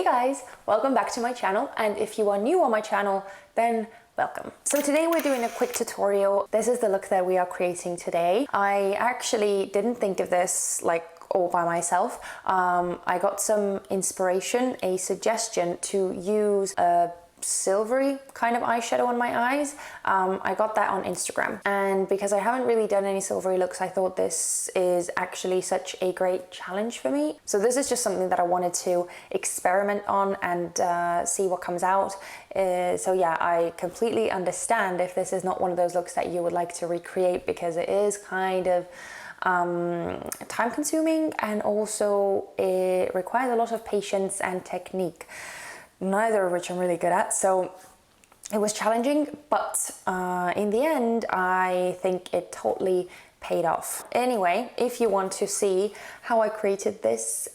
Hey guys, welcome back to my channel, and if you are new on my channel, then welcome. So today we're doing a quick tutorial. This is the look that we are creating today. I actually didn't think of this like all by myself. I got some inspiration, a suggestion to use a silvery kind of eyeshadow on my eyes. I got that on Instagram, and because I haven't really done any silvery looks, I thought this is actually such a great challenge for me. So this is just something that I wanted to experiment on and see what comes out. So yeah, I completely understand if this is not one of those looks that you would like to recreate, because it is kind of time consuming, and also it requires a lot of patience and technique, neither of which I'm really good at. So it was challenging, but in the end, I think it totally paid off. Anyway, if you want to see how I created this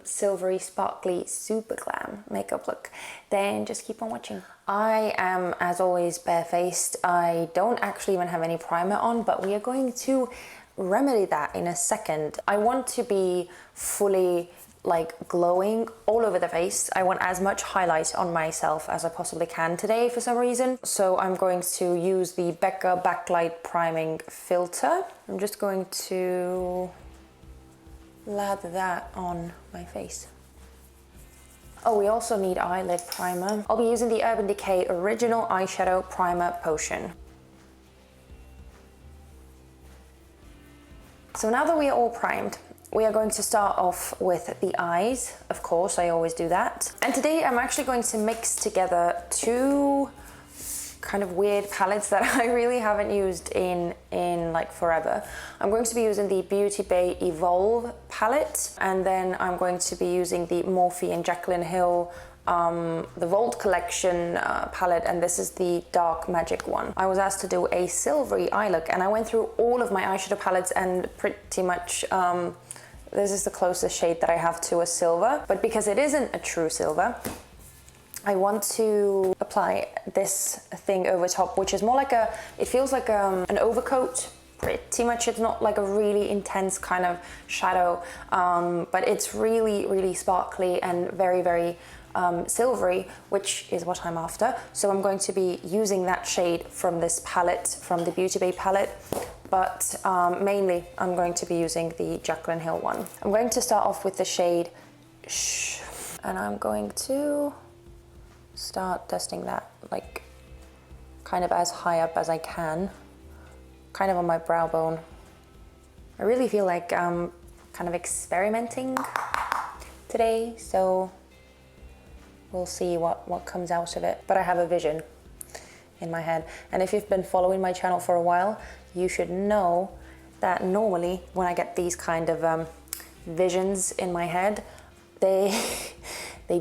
silvery, sparkly, super glam makeup look, then just keep on watching. I am, as always, barefaced. I don't actually even have any primer on, but we are going to remedy that in a second. I want to be fully like glowing all over the face. I want as much highlight on myself as I possibly can today for some reason. So I'm going to use the BECCA Backlight Priming Filter. I'm just going to lather that on my face. Oh, we also need eyelid primer. I'll be using the Urban Decay Original Eyeshadow Primer Potion. So now that we are all primed, we are going to start off with the eyes. Of course, I always do that. And today I'm actually going to mix together two kind of weird palettes that I really haven't used in like forever. I'm going to be using the Beauty Bay Evolve palette, and then I'm going to be using the Morphe and Jaclyn Hill the Vault Collection palette, and this is the Dark Magic one. I was asked to do a silvery eye look, and I went through all of my eyeshadow palettes, and pretty much this is the closest shade that I have to a silver. But because it isn't a true silver, I want to apply this thing over top, which is more like a, it feels like an overcoat. Pretty much, it's not like a really intense kind of shadow, but it's really, really sparkly and very, very silvery, which is what I'm after. So I'm going to be using that shade from this palette, from the Beauty Bay palette, but mainly I'm going to be using the Jaclyn Hill one. I'm going to start off with the shade Shh, and I'm going to start testing that like kind of as high up as I can, kind of on my brow bone. I really feel like I'm kind of experimenting today, so we'll see what comes out of it. But I have a vision in my head, and if you've been following my channel for a while, you should know that normally when I get these kind of visions in my head, they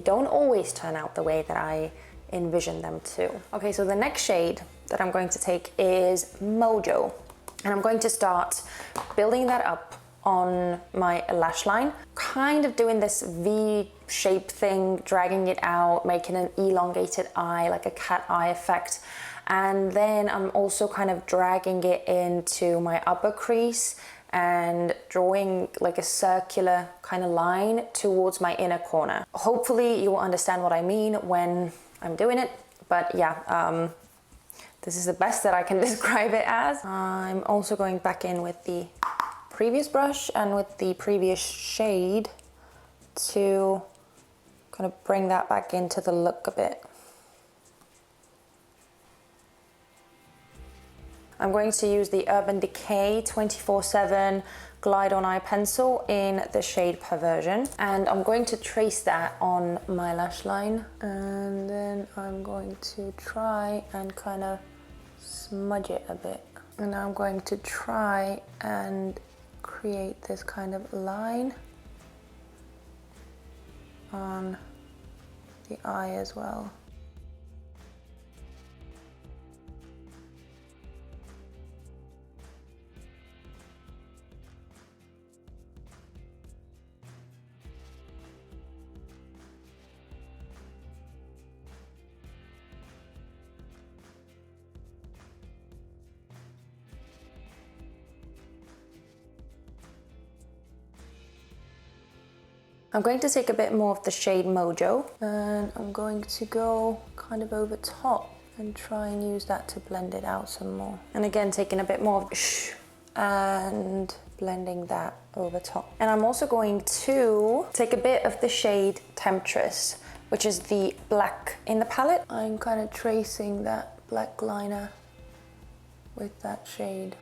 don't always turn out the way that I envision them to. Okay, so the next shade that I'm going to take is Mojo, and I'm going to start building that up on my lash line, kind of doing this V-shape thing, dragging it out, making an elongated eye, like a cat eye effect. And then I'm also kind of dragging it into my upper crease and drawing like a circular kind of line towards my inner corner. Hopefully you will understand what I mean when I'm doing it, but yeah, this is the best that I can describe it as. I'm also going back in with the previous brush and with the previous shade to kind of bring that back into the look a bit. I'm going to use the Urban Decay 24/7 Glide On Eye Pencil in the shade Perversion, and I'm going to trace that on my lash line, and then I'm going to try and kind of smudge it a bit. And now I'm going to try and create this kind of line on the eye as well. I'm going to take a bit more of the shade Mojo, and I'm going to go kind of over top and try and use that to blend it out some more. And again, taking a bit more of shh and blending that over top. And I'm also going to take a bit of the shade Temptress, which is the black in the palette. I'm kind of tracing that black liner with that shade.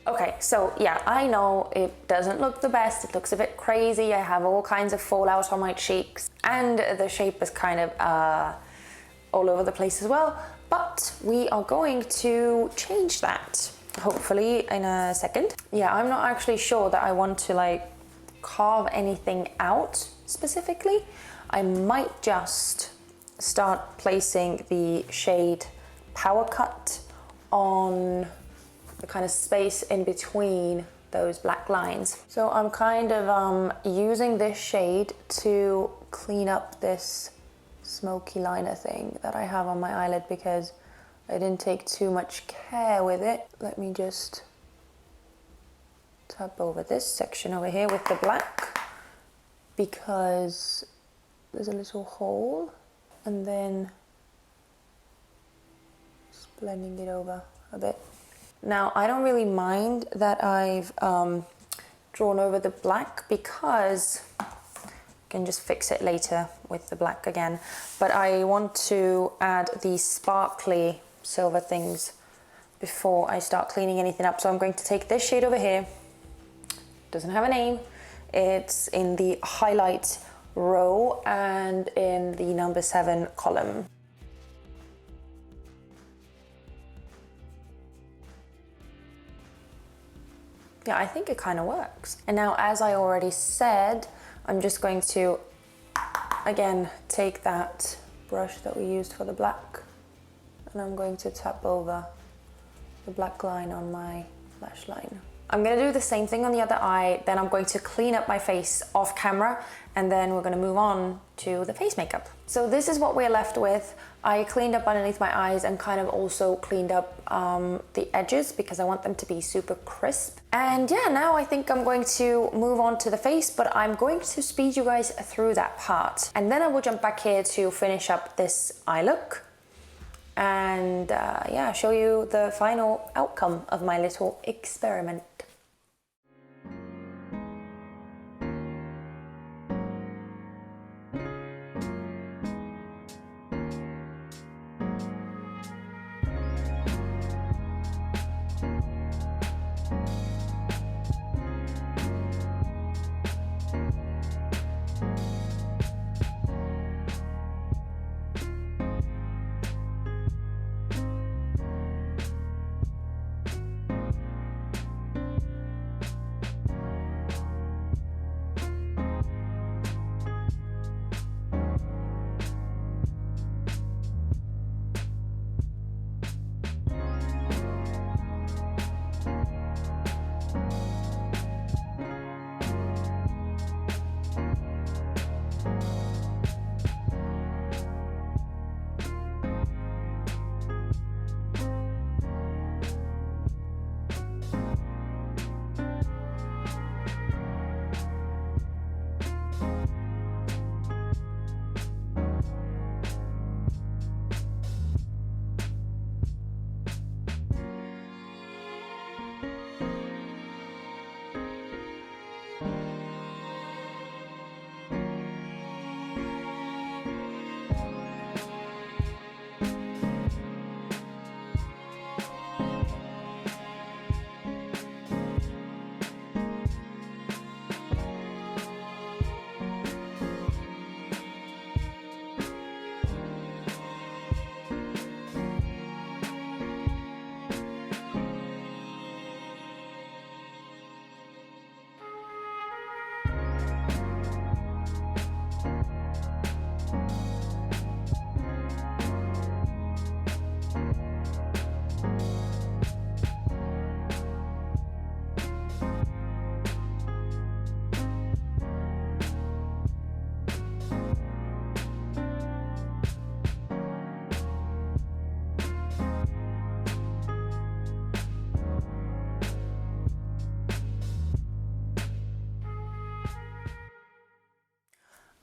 Okay, so yeah, I know it doesn't look the best, it looks a bit crazy, I have all kinds of fallout on my cheeks, and the shape is kind of all over the place as well, but we are going to change that, hopefully in a second. Yeah, I'm not actually sure that I want to like carve anything out specifically. I might just start placing the shade Power Cut on the kind of space in between those black lines. So I'm kind of using this shade to clean up this smoky liner thing that I have on my eyelid because I didn't take too much care with it. Let me just tap over this section over here with the black because there's a little hole, and then just blending it over a bit. Now, I don't really mind that I've drawn over the black because I can just fix it later with the black again. But I want to add these sparkly silver things before I start cleaning anything up. So I'm going to take this shade over here. Doesn't have a name. It's in the highlight row and in the number 7 column. Yeah, I think it kind of works. And now, as I already said, I'm just going to, again, take that brush that we used for the black, and I'm going to tap over the black line on my lash line. I'm gonna do the same thing on the other eye, then I'm going to clean up my face off camera, and then we're gonna move on to the face makeup. So this is what we're left with. I cleaned up underneath my eyes and kind of also cleaned up the edges because I want them to be super crisp. And yeah, now I think I'm going to move on to the face, but I'm going to speed you guys through that part. And then I will jump back here to finish up this eye look and yeah, show you the final outcome of my little experiment.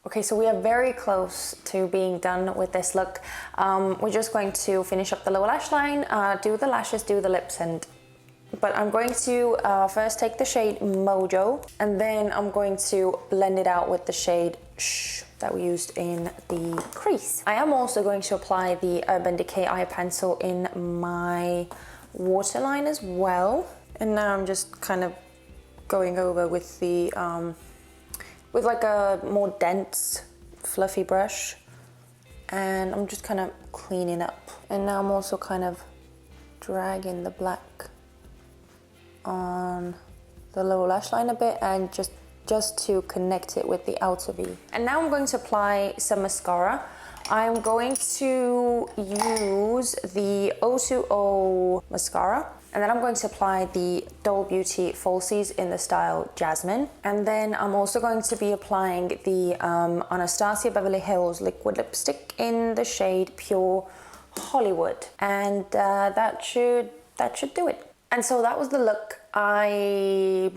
Okay, so we are very close to being done with this look. We're just going to finish up the lower lash line, do the lashes, do the lips, but I'm going to first take the shade Mojo, and then I'm going to blend it out with the shade Shh that we used in the crease. I am also going to apply the Urban Decay eye pencil in my waterline as well. And now I'm just kind of going over with the with like a more dense fluffy brush, and I'm just kind of cleaning up. And now I'm also kind of dragging the black on the lower lash line a bit, and just to connect it with the outer V. And now I'm going to apply some mascara. I'm going to use the O.TWO.O mascara, and then I'm going to apply the Doll Beauty Falsies in the style Jasmine. And then I'm also going to be applying the Anastasia Beverly Hills liquid lipstick in the shade Pure Hollywood. And that should do it. And so that was the look. I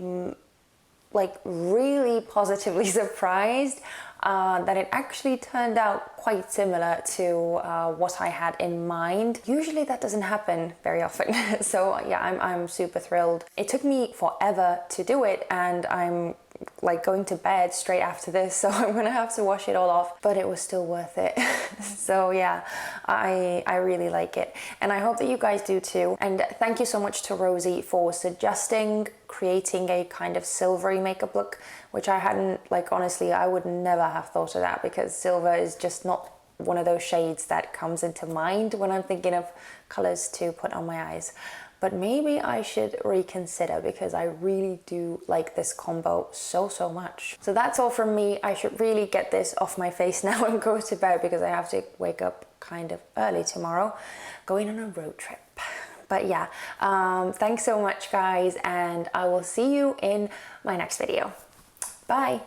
like really positively surprised that it actually turned out quite similar to what I had in mind. Usually that doesn't happen very often. So yeah, I'm super thrilled. It took me forever to do it, and I'm like going to bed straight after this, so I'm gonna have to wash it all off, but it was still worth it. So yeah, I really like it, and I hope that you guys do too. And thank you so much to Rosie for suggesting creating a kind of silvery makeup look, which I hadn't, like, honestly, I would never have thought of that, because silver is just not one of those shades that comes into mind when I'm thinking of colors to put on my eyes. But maybe I should reconsider, because I really do like this combo so much. So that's all from me. I should really get this off my face now and go to bed, because I have to wake up kind of early tomorrow, going on a road trip. But yeah, thanks so much guys, and I will see you in my next video. Bye.